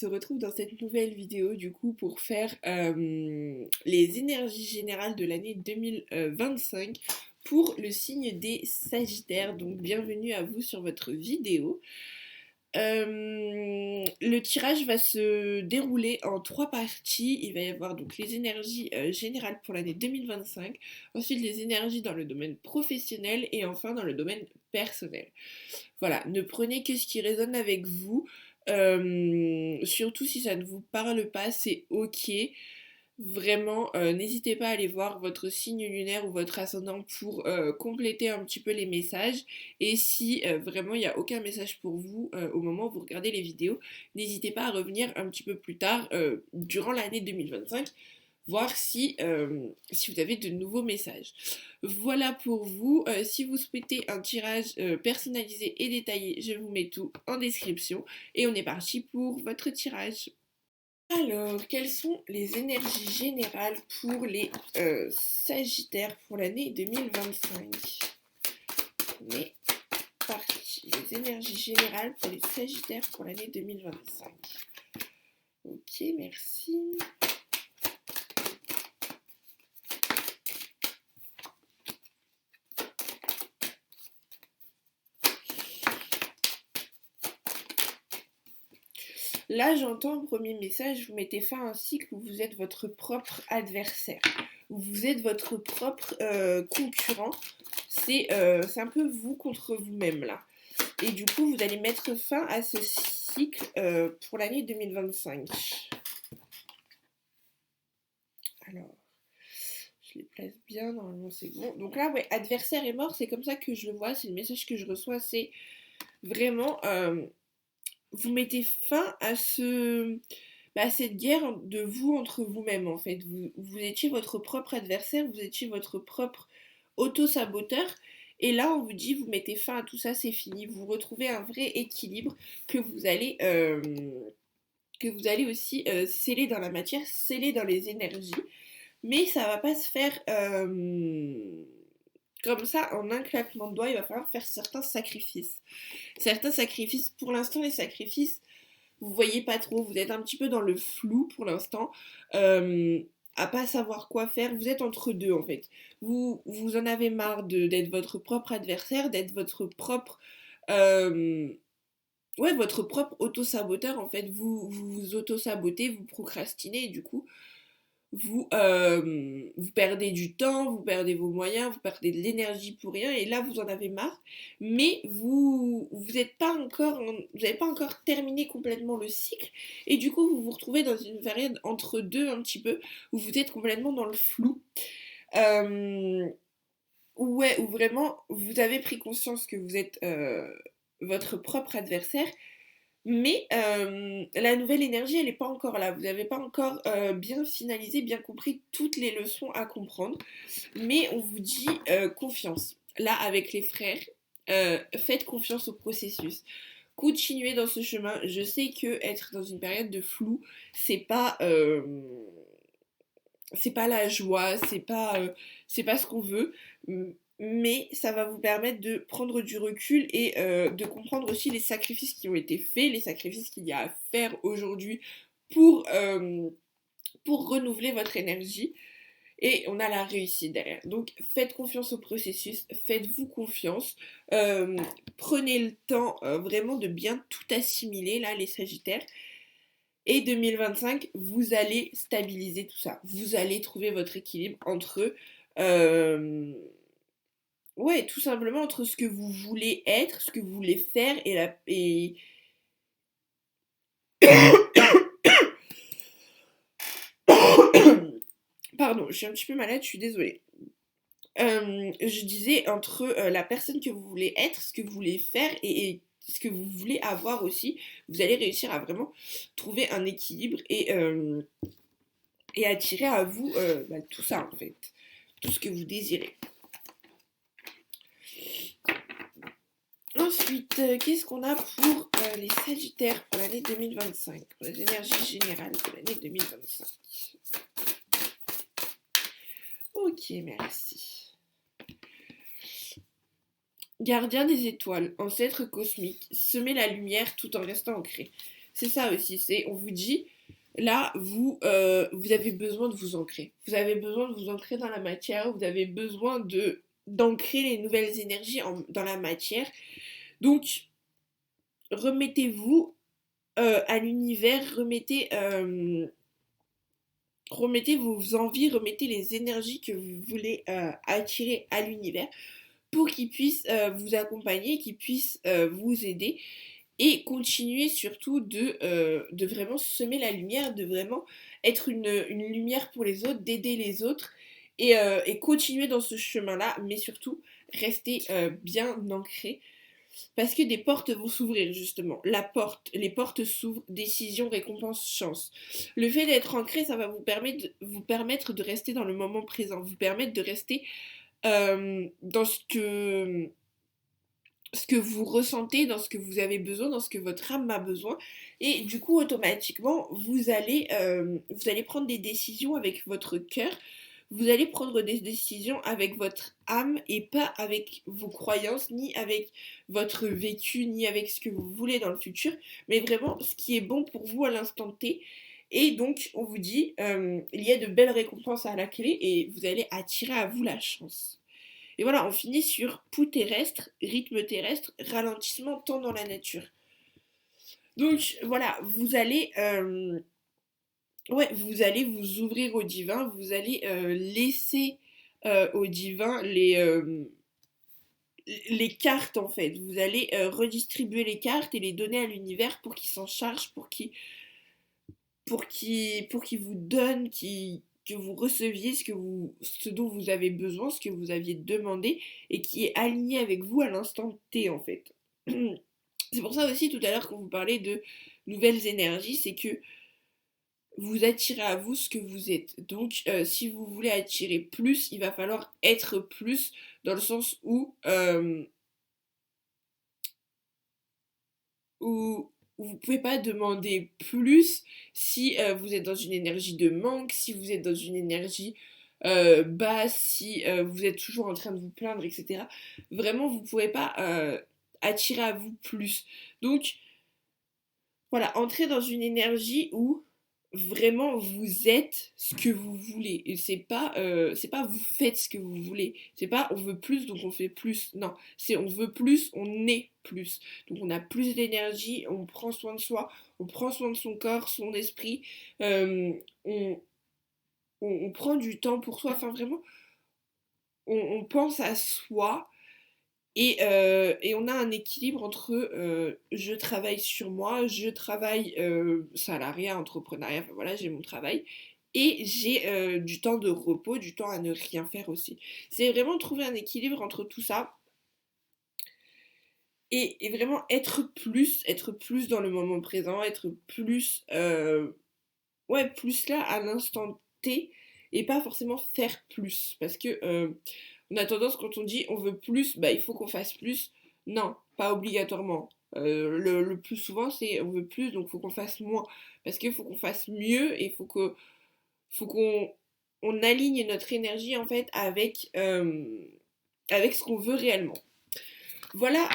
se retrouve dans cette nouvelle vidéo du coup pour faire les énergies générales de l'année 2025 pour le signe des Sagittaires. Donc bienvenue à vous sur votre vidéo. Le tirage va se dérouler en 3 parties. Il va y avoir donc les énergies générales pour l'année 2025, ensuite les énergies dans le domaine professionnel et enfin dans le domaine personnel. Voilà, ne prenez que ce qui résonne avec vous. Surtout si ça ne vous parle pas, c'est ok. Vraiment, n'hésitez pas à aller voir votre signe lunaire ou votre ascendant pour compléter un petit peu les messages. Et si vraiment il n'y a aucun message pour vous au moment où vous regardez les vidéos, n'hésitez pas à revenir un petit peu plus tard durant l'année 2025, voir si vous avez de nouveaux messages. Voilà pour vous. Si vous souhaitez un tirage personnalisé et détaillé, je vous mets tout en description. Et on est parti pour votre tirage. Alors, quelles sont les énergies générales pour les Sagittaires pour l'année 2025? On est parti. Les énergies générales pour les Sagittaires pour l'année 2025. Ok, merci. Là, j'entends un premier message, vous mettez fin à un cycle où vous êtes votre propre adversaire, où vous êtes votre propre concurrent. C'est un peu vous contre vous-même là. Et du coup, vous allez mettre fin à ce cycle pour l'année 2025. Alors, je les place bien, normalement c'est bon. Donc là, ouais, adversaire est mort, c'est comme ça que je le vois, c'est le message que je reçois, c'est vraiment... vous mettez fin à cette guerre de vous entre vous-même en fait. Vous étiez votre propre adversaire, vous étiez votre propre auto-saboteur. Et là, on vous dit, vous mettez fin à tout ça, c'est fini. Vous retrouvez un vrai équilibre que vous allez aussi sceller dans la matière, sceller dans les énergies. Mais ça va pas se faire comme ça en un claquement de doigts. Il va falloir faire certains sacrifices. Certains sacrifices, pour l'instant, les sacrifices, vous voyez pas trop, vous êtes un petit peu dans le flou pour l'instant, à pas savoir quoi faire, vous êtes entre deux en fait. Vous en avez marre d'être votre propre adversaire, d'être votre propre... votre propre auto-saboteur en fait. Vous auto-sabotez, vous procrastinez et du coup, vous perdez du temps, vous perdez vos moyens, vous perdez de l'énergie pour rien, et là vous en avez marre, mais vous n'avez pas encore terminé complètement le cycle, et du coup vous vous retrouvez dans une période entre deux un petit peu, où vous êtes complètement dans le flou, euh, où vraiment vous avez pris conscience que vous êtes votre propre adversaire, mais la nouvelle énergie, elle n'est pas encore là. Vous n'avez pas encore bien finalisé, bien compris toutes les leçons à comprendre. Mais on vous dit confiance. Là, avec les frères, faites confiance au processus. Continuez dans ce chemin. Je sais que être dans une période de flou, c'est pas la joie, c'est pas ce qu'on veut, mais ça va vous permettre de prendre du recul et de comprendre aussi les sacrifices qui ont été faits, les sacrifices qu'il y a à faire aujourd'hui pour, euh, pour renouveler votre énergie. Et on a la réussite derrière. Donc faites confiance au processus, faites-vous confiance, euh, prenez le temps vraiment de bien tout assimiler, là, les Sagittaires. Et 2025, vous allez stabiliser tout ça. Vous allez trouver votre équilibre entre, ouais, tout simplement entre ce que vous voulez être, ce que vous voulez faire Pardon, je suis un petit peu malade, je suis désolée. Je disais entre la personne que vous voulez être, ce que vous voulez faire et ce que vous voulez avoir aussi, vous allez réussir à vraiment trouver un équilibre et attirer à vous tout ça en fait, tout ce que vous désirez. Ensuite, qu'est-ce qu'on a pour les Sagittaires pour l'année 2025, pour les énergies générales pour l'année 2025? Ok, merci. Gardien des étoiles, ancêtre cosmique, semer la lumière tout en restant ancré. c'est ça aussi, on vous dit, là, vous avez besoin de vous ancrer. Vous avez besoin de vous ancrer dans la matière, vous avez besoin d'ancrer les nouvelles énergies dans la matière. Donc, remettez-vous à l'univers, remettez vos envies, remettez les énergies que vous voulez attirer à l'univers pour qu'il puisse vous accompagner, qu'il puisse vous aider et continuer surtout de vraiment semer la lumière, de vraiment être une lumière pour les autres, d'aider les autres et continuer dans ce chemin-là, mais surtout rester bien ancré parce que des portes vont s'ouvrir justement. Les portes s'ouvrent, décision, récompense, chance. Le fait d'être ancré, ça va vous permettre de rester dans le moment présent, vous permettre de rester dans ce que vous ressentez, dans ce que vous avez besoin, dans ce que votre âme a besoin. Et du coup, automatiquement, vous allez prendre des décisions avec votre cœur. Vous allez prendre des décisions avec votre âme et pas avec vos croyances, ni avec votre vécu, ni avec ce que vous voulez dans le futur, mais vraiment ce qui est bon pour vous à l'instant T. Et donc, on vous dit, il y a de belles récompenses à la clé et vous allez attirer à vous la chance. Et voilà, on finit sur pouls terrestre, rythme terrestre, ralentissement, temps dans la nature. Donc voilà, vous allez vous ouvrir au divin, vous allez laisser au divin les cartes en fait. Vous allez redistribuer les cartes et les donner à l'univers pour qu'il s'en charge, pour qu'il vous donne, que vous receviez ce dont vous avez besoin, ce que vous aviez demandé et qui est aligné avec vous à l'instant T en fait. C'est pour ça aussi tout à l'heure quand vous parlez de nouvelles énergies, c'est que vous attirez à vous ce que vous êtes. Donc si vous voulez attirer plus, il va falloir être plus dans le sens où vous pouvez pas demander plus si vous êtes dans une énergie de manque, si vous êtes dans une énergie basse, si vous êtes toujours en train de vous plaindre, etc. Vraiment, vous ne pourrez pas attirer à vous plus. Donc, voilà, entrez dans une énergie où vraiment vous êtes ce que vous voulez. Et c'est pas vous faites ce que vous voulez. C'est pas on veut plus donc on fait plus. Non, c'est on veut plus, on est plus. Donc on a plus d'énergie, on prend soin de soi, on prend soin de son corps, son esprit. euh, on, on prend du temps pour soi. Enfin vraiment, on pense à soi. Et on a un équilibre entre je travaille sur moi, je travaille salariat, entrepreneuriat, enfin voilà, j'ai mon travail, et j'ai du temps de repos, du temps à ne rien faire aussi. C'est vraiment trouver un équilibre entre tout ça et vraiment être plus dans le moment présent, être plus, ouais, plus là à l'instant T et pas forcément faire plus. Parce que on a tendance, quand on dit on veut plus, bah il faut qu'on fasse plus. Non, pas obligatoirement. Le plus souvent, c'est on veut plus, donc il faut qu'on fasse moins. Parce qu'il faut qu'on fasse mieux et faut qu'on on aligne notre énergie en fait avec ce qu'on veut réellement. Voilà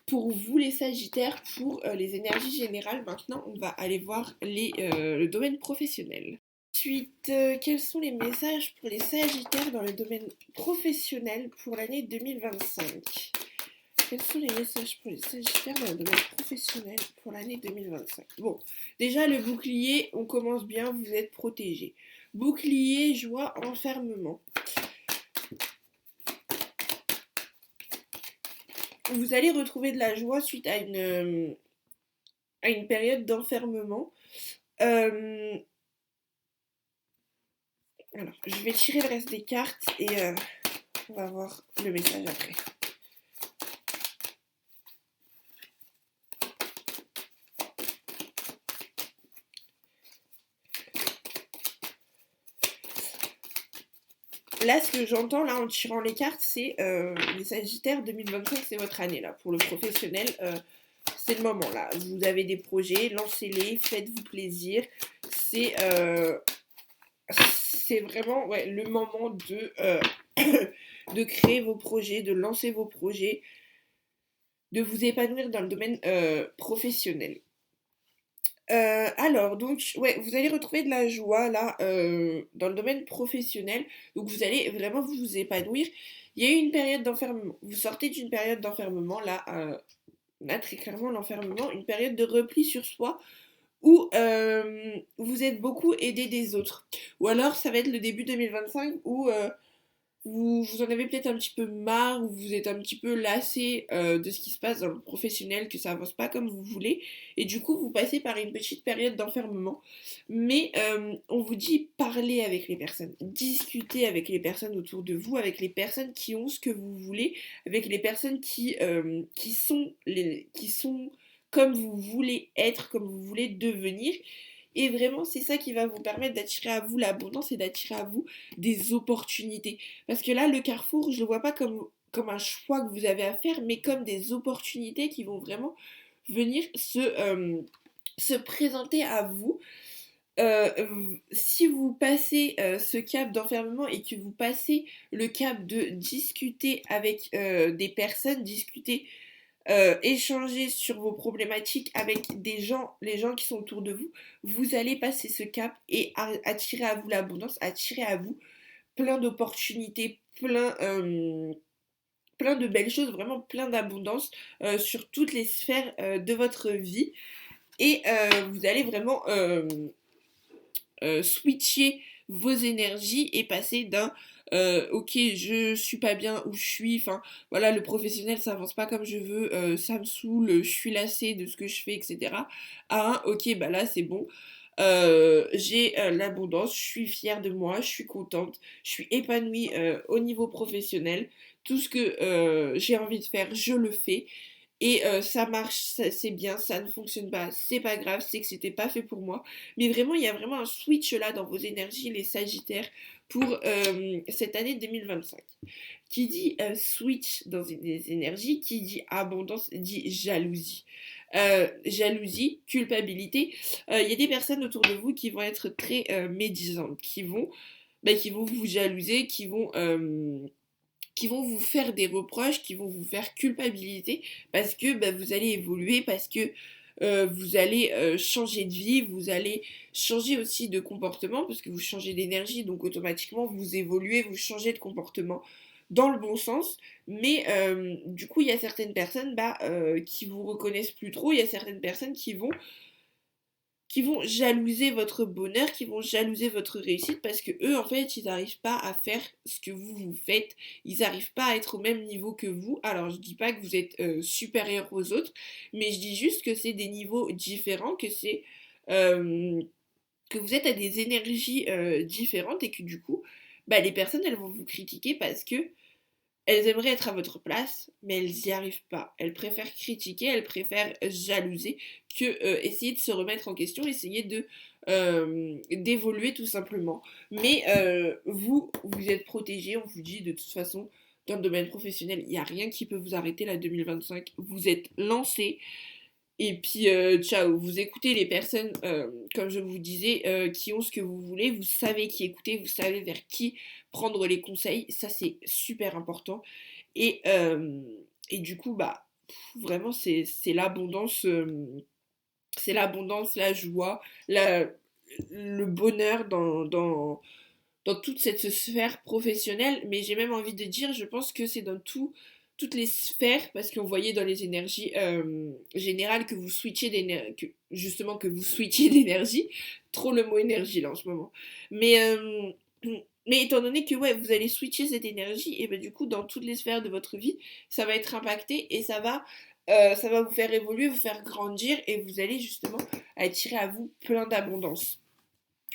pour vous les Sagittaires, pour les énergies générales. Maintenant, on va aller voir le domaine professionnel. Ensuite, quels sont les messages pour les Sagittaires dans le domaine professionnel pour l'année 2025? Quels sont les messages pour les Sagittaires dans le domaine professionnel pour l'année 2025? Bon, déjà le bouclier, on commence bien, vous êtes protégés. Bouclier, joie, enfermement. Vous allez retrouver de la joie suite à une période d'enfermement. Alors, je vais tirer le reste des cartes et on va voir le message après. Là, ce que j'entends là en tirant les cartes, c'est les Sagittaires 2025, c'est votre année là. Pour le professionnel, c'est le moment là. Vous avez des projets, lancez-les, faites-vous plaisir. C'est vraiment ouais, le moment de créer vos projets, de lancer vos projets, de vous épanouir dans le domaine professionnel. Alors, donc, ouais, vous allez retrouver de la joie là dans le domaine professionnel. Donc, vous allez vraiment vous épanouir. Il y a eu une période d'enfermement. Vous sortez d'une période d'enfermement là, là très clairement l'enfermement, une période de repli sur soi où vous êtes beaucoup aidé des autres. Ou alors, ça va être le début 2025 où vous en avez peut-être un petit peu marre, ou vous êtes un petit peu lassé de ce qui se passe dans le professionnel, que ça avance pas comme vous voulez, et du coup vous passez par une petite période d'enfermement. Mais on vous dit parler avec les personnes, discuter avec les personnes autour de vous, avec les personnes qui ont ce que vous voulez, avec les personnes qui sont comme vous voulez être, comme vous voulez devenir. Et vraiment, c'est ça qui va vous permettre d'attirer à vous l'abondance et d'attirer à vous des opportunités. Parce que là, le carrefour, je le vois pas comme un choix que vous avez à faire, mais comme des opportunités qui vont vraiment venir se présenter à vous. Si vous passez ce cap d'enfermement et que vous passez le cap de discuter avec des personnes, discuter échanger sur vos problématiques avec des gens, les gens qui sont autour de vous, vous allez passer ce cap et attirer à vous l'abondance, attirer à vous plein d'opportunités, plein de belles choses, vraiment plein d'abondance sur toutes les sphères de votre vie. Et vous allez vraiment switcher vos énergies et passer d'un ok, je suis pas bien où je suis, enfin voilà, le professionnel ça avance pas comme je veux, ça me saoule, je suis lassée de ce que je fais, etc. À un ok, bah là c'est bon, j'ai l'abondance, je suis fière de moi, je suis contente, je suis épanouie au niveau professionnel, tout ce que j'ai envie de faire, je le fais. Et ça marche, c'est bien, ça ne fonctionne pas, c'est pas grave, c'est que c'était pas fait pour moi. Mais vraiment, il y a vraiment un switch là dans vos énergies, les Sagittaires, pour cette année 2025. Qui dit switch dans les énergies, qui dit abondance, dit jalousie. Jalousie, culpabilité. Il y a des personnes autour de vous qui vont être très médisantes, qui vont vous jalouser, qui vont vous faire des reproches, qui vont vous faire culpabiliser parce que bah, vous allez évoluer, parce que vous allez changer de vie, vous allez changer aussi de comportement parce que vous changez d'énergie, donc automatiquement vous évoluez, vous changez de comportement dans le bon sens, mais du coup il y a certaines personnes qui vous reconnaissent plus trop, il y a certaines personnes qui vont jalouser votre bonheur, qui vont jalouser votre réussite parce que eux, en fait, ils n'arrivent pas à faire ce que vous faites. Ils n'arrivent pas à être au même niveau que vous. Alors, je dis pas que vous êtes supérieur aux autres, mais je dis juste que c'est des niveaux différents, euh, que vous êtes à des énergies différentes et que du coup, bah, les personnes, elles vont vous critiquer parce que elles aimeraient être à votre place, mais elles n'y arrivent pas. Elles préfèrent critiquer, elles préfèrent jalouser que essayer de se remettre en question, essayer de d'évoluer tout simplement. Mais vous êtes protégé, on vous dit de toute façon, dans le domaine professionnel, il n'y a rien qui peut vous arrêter là 2025. Vous êtes lancé. Et puis, ciao, vous écoutez les personnes, comme je vous disais, qui ont ce que vous voulez, vous savez qui écouter, vous savez vers qui prendre les conseils, ça c'est super important. Et, euh, et du coup, bah, vraiment, c'est l'abondance, la joie, le bonheur dans toute cette sphère professionnelle, mais j'ai même envie de dire, je pense que c'est dans toutes les sphères, parce qu'on voyait dans les énergies générales que vous switchez d'énergie, justement que vous switchiez d'énergie, trop le mot énergie là en ce moment. Mais, euh, mais étant donné que ouais, vous allez switcher cette énergie, et ben du coup dans toutes les sphères de votre vie, ça va être impacté et ça va vous faire évoluer, vous faire grandir, et vous allez justement attirer à vous plein d'abondance.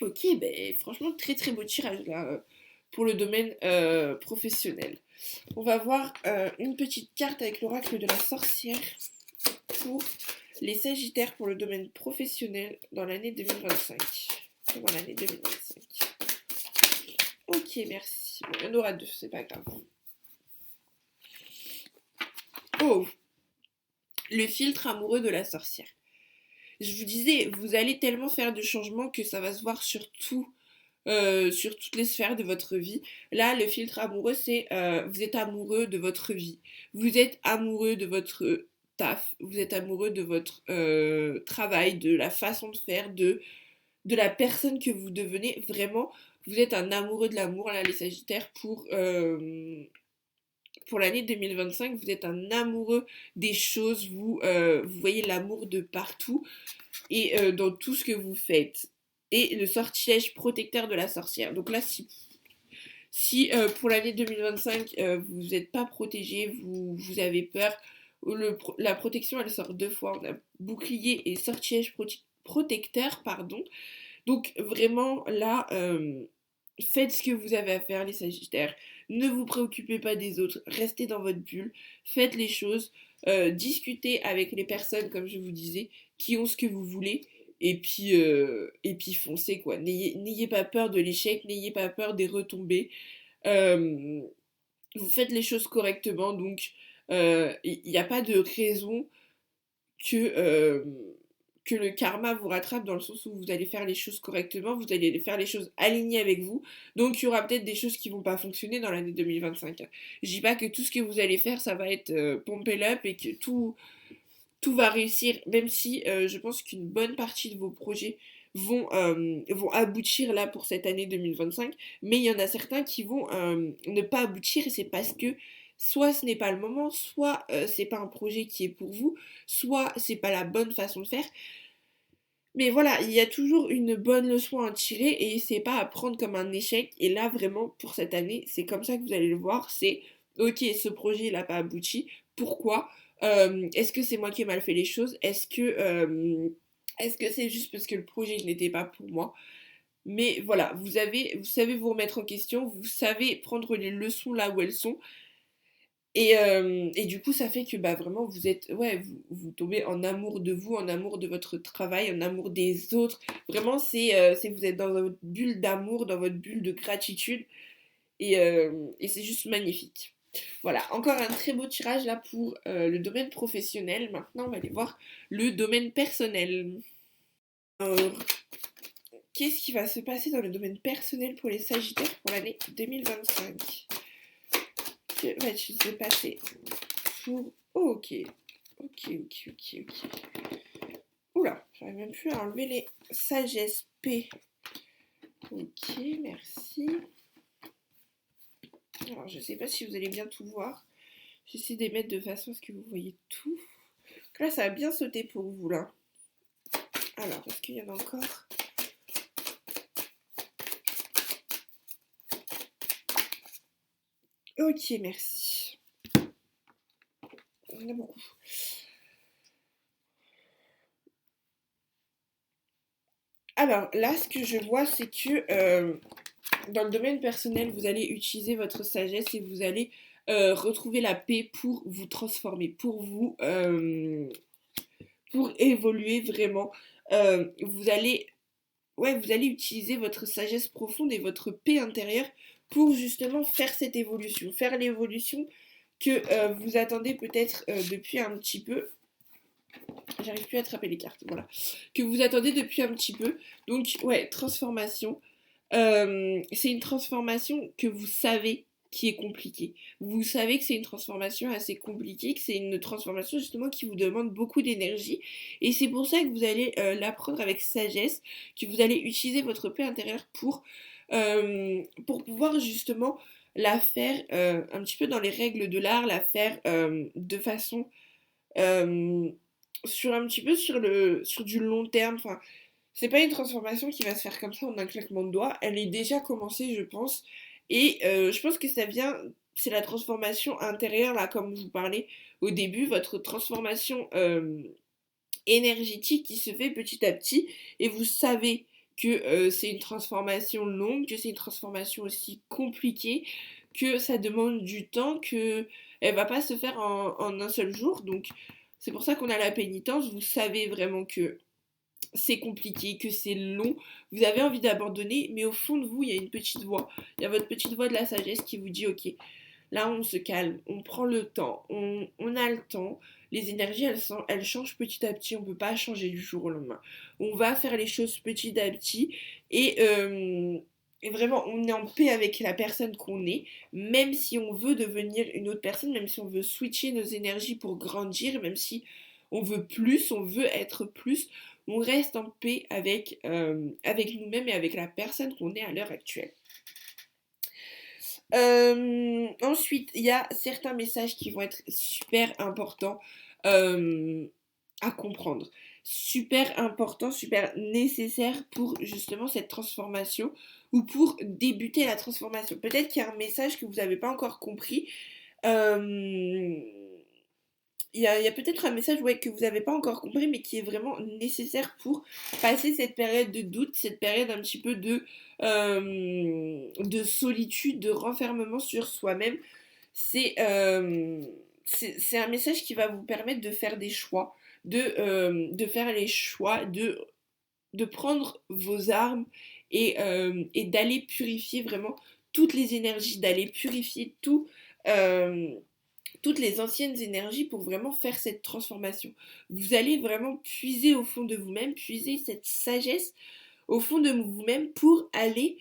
Ok, ben franchement, très très beau tirage là pour le domaine professionnel. On va voir une petite carte avec l'oracle de la sorcière pour les Sagittaires pour le domaine professionnel dans l'année 2025. Dans l'année 2025. Ok, merci. Bon, il y en aura deux, c'est pas grave. Oh, le filtre amoureux de la sorcière. Je vous disais, vous allez tellement faire de changements que ça va se voir sur toutes les sphères de votre vie. Là, le filtre amoureux, c'est vous êtes amoureux de votre vie. Vous êtes amoureux de votre taf, vous êtes amoureux de votre travail, de la façon de faire, de la personne que vous devenez. Vraiment, vous êtes un amoureux de l'amour, là, les Sagittaires, pour l'année 2025. Vous êtes un amoureux des choses, vous voyez l'amour de partout et dans tout ce que vous faites. Et le sortilège protecteur de la sorcière. Donc là, si pour l'année 2025, vous n'êtes pas protégé, vous avez peur, la protection, elle sort deux fois. On a bouclier et sortilège protecteur, pardon. Donc vraiment, là, faites ce que vous avez à faire, les Sagittaires. Ne vous préoccupez pas des autres. Restez dans votre bulle. Faites les choses. Discutez avec les personnes, comme je vous disais, qui ont ce que vous voulez. Et puis foncez, quoi. N'ayez pas peur de l'échec. N'ayez pas peur des retombées. Euh, Vous faites les choses correctement. Donc, il n'y a pas de raison que, euh, que le karma vous rattrape, dans le sens où vous allez faire les choses correctement, vous allez faire les choses alignées avec vous. Donc il y aura peut-être des choses qui vont pas fonctionner dans l'année 2025. Je dis pas que tout ce que vous allez faire, ça va être pompé up et que tout va réussir, même si je pense qu'une bonne partie de vos projets vont aboutir là pour cette année 2025, mais il y en a certains qui vont ne pas aboutir, et c'est parce que soit ce n'est pas le moment, soit c'est pas un projet qui est pour vous, soit c'est pas la bonne façon de faire. Mais voilà, il y a toujours une bonne leçon à tirer, et c'est pas à prendre comme un échec. Et là, vraiment, pour cette année, c'est comme ça que vous allez le voir. C'est, ok, ce projet, il n'a pas abouti. Pourquoi? Est-ce que c'est moi qui ai mal fait les choses? Est-ce que c'est juste parce que le projet n'était pas pour moi? Mais voilà, vous savez vous remettre en question, vous savez prendre les leçons là où elles sont. Et du coup, ça fait que bah, vraiment, vous tombez en amour de vous, en amour de votre travail, en amour des autres. Vraiment, c'est vous êtes dans votre bulle d'amour, dans votre bulle de gratitude. Et c'est juste magnifique. Voilà, encore un très beau tirage là pour le domaine professionnel. Maintenant, on va aller voir le domaine personnel. Alors, qu'est-ce qui va se passer dans le domaine personnel pour les Sagittaires pour l'année 2025? Que va-t-il se passer pour... Oh, ok. Ok. Oula, j'arrive même plus à enlever les sagesse P. Ok, merci. Alors, je sais pas si vous allez bien tout voir. J'essaie de les mettre de façon à ce que vous voyez tout. Donc là, ça a bien sauté pour vous, là. Alors, est-ce qu'il y en a encore? Ok, merci. Il y en a beaucoup. Alors, là, ce que je vois, c'est que dans le domaine personnel, vous allez utiliser votre sagesse et vous allez retrouver la paix pour vous transformer, pour évoluer vraiment. Vous allez, ouais, vous allez utiliser votre sagesse profonde et votre paix intérieure pour justement faire cette évolution, faire l'évolution que vous attendez peut-être depuis un petit peu. J'arrive plus à attraper les cartes, voilà. Que vous attendez depuis un petit peu. Donc, ouais, transformation. C'est une transformation que vous savez qui est compliquée. Vous savez que c'est une transformation assez compliquée, que c'est une transformation justement qui vous demande beaucoup d'énergie. Et c'est pour ça que vous allez l'apprendre avec sagesse, que vous allez utiliser votre paix intérieure pour pouvoir justement la faire un petit peu dans les règles de l'art, la faire de façon euh, sur un petit peu sur du long terme. Enfin, c'est pas une transformation qui va se faire comme ça en un claquement de doigts. Elle est déjà commencée, je pense. Et je pense que ça vient, c'est la transformation intérieure, là, comme je vous parlais au début, votre transformation énergétique qui se fait petit à petit. Et vous savez que c'est une transformation longue, que c'est une transformation aussi compliquée, que ça demande du temps, que elle va pas se faire en un seul jour. Donc c'est pour ça qu'on a la pénitence. Vous savez vraiment que c'est compliqué, que c'est long, vous avez envie d'abandonner, mais au fond de vous, il y a une petite voix. Il y a votre petite voix de la sagesse qui vous dit, ok, là on se calme, on prend le temps, on a le temps. Les énergies, elles changent petit à petit, on ne peut pas changer du jour au lendemain. On va faire les choses petit à petit, et, euh, et vraiment, on est en paix avec la personne qu'on est, même si on veut devenir une autre personne, même si on veut switcher nos énergies pour grandir, même si on veut plus, on veut être plus, on reste en paix avec nous-mêmes et avec la personne qu'on est à l'heure actuelle. Ensuite, il y a certains messages qui vont être super importants euh, à comprendre. Super important, super nécessaire pour justement cette transformation ou pour débuter la transformation. Peut-être qu'il y a un message que vous n'avez pas encore compris. Euh, il y a peut-être un message ouais, que vous n'avez pas encore compris, mais qui est vraiment nécessaire pour passer cette période de doute, cette période un petit peu de solitude, de renfermement sur soi-même. C'est c'est un message qui va vous permettre de faire des choix, de faire les choix, de prendre vos armes et d'aller purifier vraiment toutes les énergies, d'aller purifier euh, toutes les anciennes énergies pour vraiment faire cette transformation. Vous allez vraiment puiser au fond de vous-même, puiser cette sagesse au fond de vous-même pour aller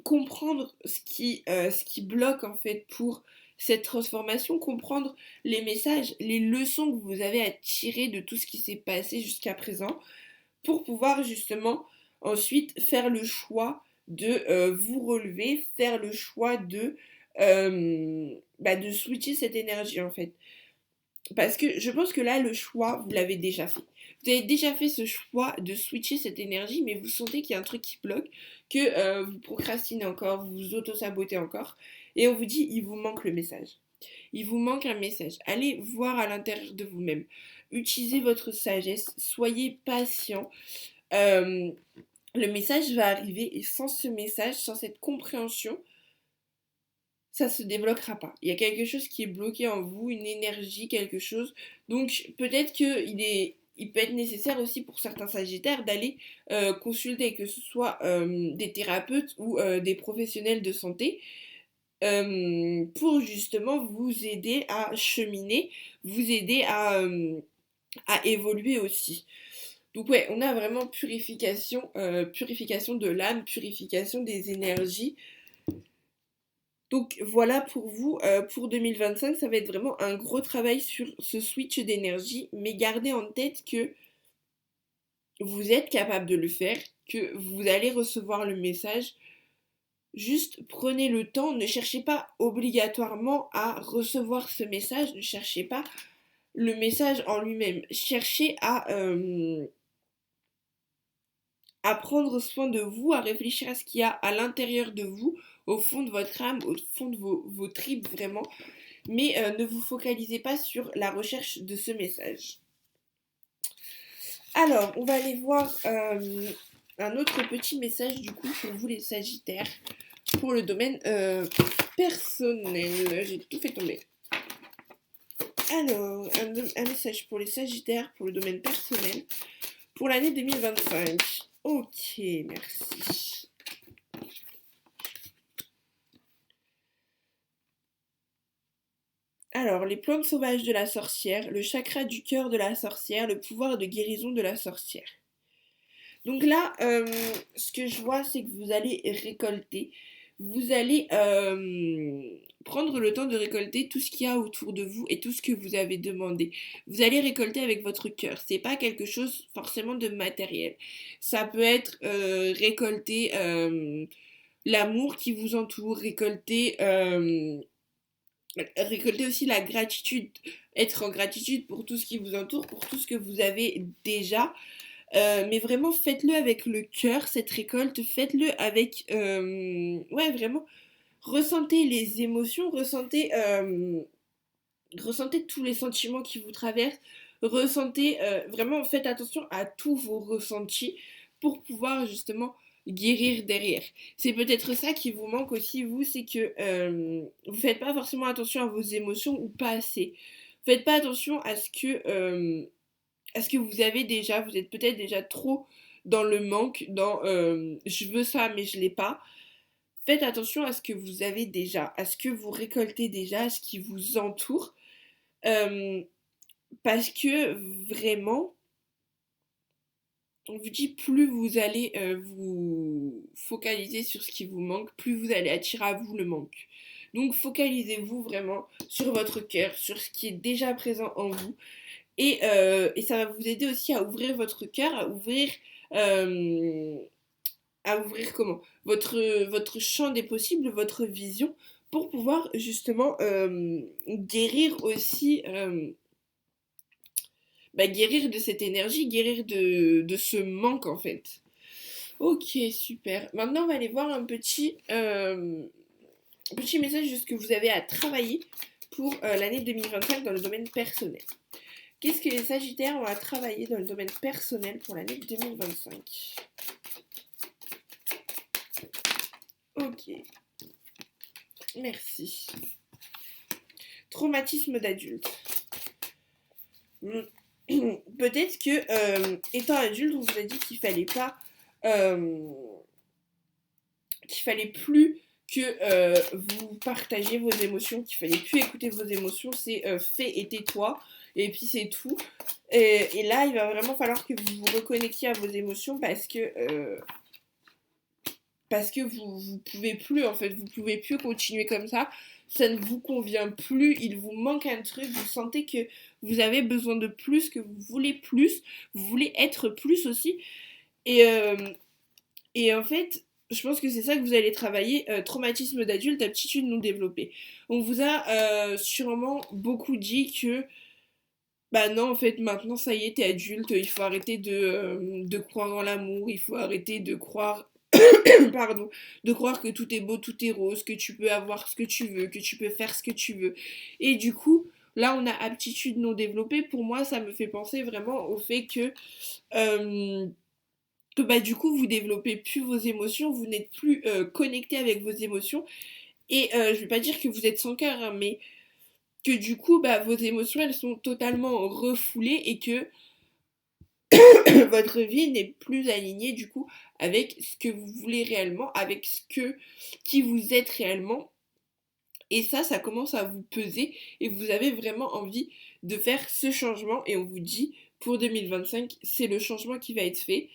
comprendre ce qui bloque en fait pour cette transformation, comprendre les messages, les leçons que vous avez à tirer de tout ce qui s'est passé jusqu'à présent pour pouvoir justement ensuite faire le choix de vous relever, faire le choix de switcher cette énergie en fait. Parce que je pense que là, le choix, vous l'avez déjà fait. Vous avez déjà fait ce choix de switcher cette énergie, mais vous sentez qu'il y a un truc qui bloque, que vous procrastinez encore, vous vous auto-sabotez encore, et on vous dit, il vous manque le message. Il vous manque un message. Allez voir à l'intérieur de vous-même. Utilisez votre sagesse, soyez patient. Euh, le message va arriver et sans ce message, sans cette compréhension, ça se débloquera pas. Il y a quelque chose qui est bloqué en vous, une énergie, quelque chose. Donc peut-être il peut être nécessaire aussi pour certains sagittaires d'aller consulter, que ce soit des thérapeutes ou des professionnels de santé, pour justement vous aider à cheminer, vous aider à évoluer aussi. Donc ouais, on a vraiment purification de l'âme, purification des énergies. Donc voilà pour vous, pour 2025, ça va être vraiment un gros travail sur ce switch d'énergie, mais gardez en tête que vous êtes capable de le faire, que vous allez recevoir le message. Juste prenez le temps, ne cherchez pas obligatoirement à recevoir ce message, ne cherchez pas le message en lui-même, cherchez à prendre soin de vous, à réfléchir à ce qu'il y a à l'intérieur de vous, au fond de votre âme, au fond de vos tripes vraiment, mais ne vous focalisez pas sur la recherche de ce message. Alors, on va aller voir un autre petit message du coup pour vous les Sagittaires, pour le domaine personnel. J'ai tout fait tomber. Alors, un message pour les Sagittaires, pour le domaine personnel, pour l'année 2025. Ok, merci. Alors, les plantes sauvages de la sorcière, le chakra du cœur de la sorcière, le pouvoir de guérison de la sorcière. Donc là, ce que je vois, c'est que vous allez récolter. Vous allez prendre le temps de récolter tout ce qu'il y a autour de vous et tout ce que vous avez demandé. Vous allez récolter avec votre cœur. C'est pas quelque chose forcément de matériel. Ça peut être récolter l'amour qui vous entoure, récolter aussi la gratitude, être en gratitude pour tout ce qui vous entoure, pour tout ce que vous avez déjà. Mais vraiment, faites-le avec le cœur, cette récolte, faites-le avec... ouais, vraiment, ressentez les émotions, ressentez tous les sentiments qui vous traversent, ressentez, vraiment, faites attention à tous vos ressentis pour pouvoir justement guérir derrière. C'est peut-être ça qui vous manque aussi, vous, c'est que vous faites pas forcément attention à vos émotions ou pas assez. Faites pas attention à ce que vous avez déjà, vous êtes peut-être déjà trop dans le manque, dans je veux ça mais je l'ai pas. Faites attention à ce que vous avez déjà, à ce que vous récoltez déjà, à ce qui vous entoure, euh, parce que vraiment, on vous dit plus vous allez vous focaliser sur ce qui vous manque, plus vous allez attirer à vous le manque. Donc focalisez-vous vraiment sur votre cœur, sur ce qui est déjà présent en vous. Et ça va vous aider aussi à ouvrir votre cœur, euh, à ouvrir comment votre champ des possibles, votre vision, pour pouvoir justement guérir aussi, guérir de cette énergie, guérir de ce manque en fait. Ok, super. Maintenant, on va aller voir petit message de ce que vous avez à travailler pour l'année 2025 dans le domaine personnel. Qu'est-ce que les Sagittaires ont à travailler dans le domaine personnel pour l'année 2025? Ok, merci. Traumatisme d'adulte. Peut-être que, étant adulte, on vous a dit qu'il fallait plus que vous partagiez vos émotions, qu'il fallait plus écouter vos émotions, c'est fais et tais-toi, et puis c'est tout. Et là, il va vraiment falloir que vous vous reconnectiez à vos émotions parce que vous pouvez plus en fait, vous pouvez plus continuer comme ça ne vous convient plus, il vous manque un truc, vous sentez que vous avez besoin de plus, que vous voulez être plus aussi, et, euh, et en fait, je pense que c'est ça que vous allez travailler, traumatisme d'adulte, aptitude non développée. On vous a sûrement beaucoup dit que bah non, en fait, maintenant, ça y est, t'es adulte, il faut arrêter de croire en l'amour, il faut arrêter de croire pardon, de croire que tout est beau, tout est rose, que tu peux avoir ce que tu veux, que tu peux faire ce que tu veux. Et du coup, là, on a aptitude non développée. Pour moi, ça me fait penser vraiment au fait euh, que bah, du coup, vous développez plus vos émotions, vous n'êtes plus connecté avec vos émotions. Et je vais pas dire que vous êtes sans cœur, hein, mais que du coup, bah, vos émotions, elles sont totalement refoulées et que votre vie n'est plus alignée du coup avec ce que vous voulez réellement, avec qui vous êtes réellement. Et ça commence à vous peser et vous avez vraiment envie de faire ce changement et on vous dit pour 2025, c'est le changement qui va être fait.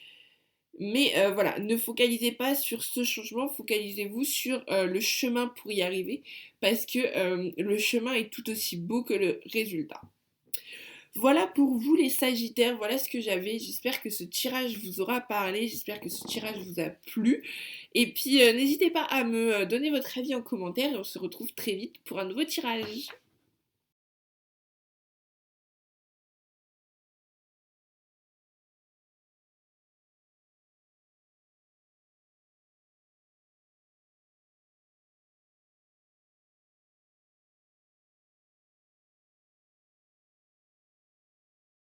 Mais voilà, ne focalisez pas sur ce changement, focalisez-vous sur le chemin pour y arriver parce que le chemin est tout aussi beau que le résultat. Voilà pour vous les Sagittaires, voilà ce que j'avais. J'espère que ce tirage vous aura parlé, j'espère que ce tirage vous a plu. Et puis n'hésitez pas à me donner votre avis en commentaire et on se retrouve très vite pour un nouveau tirage.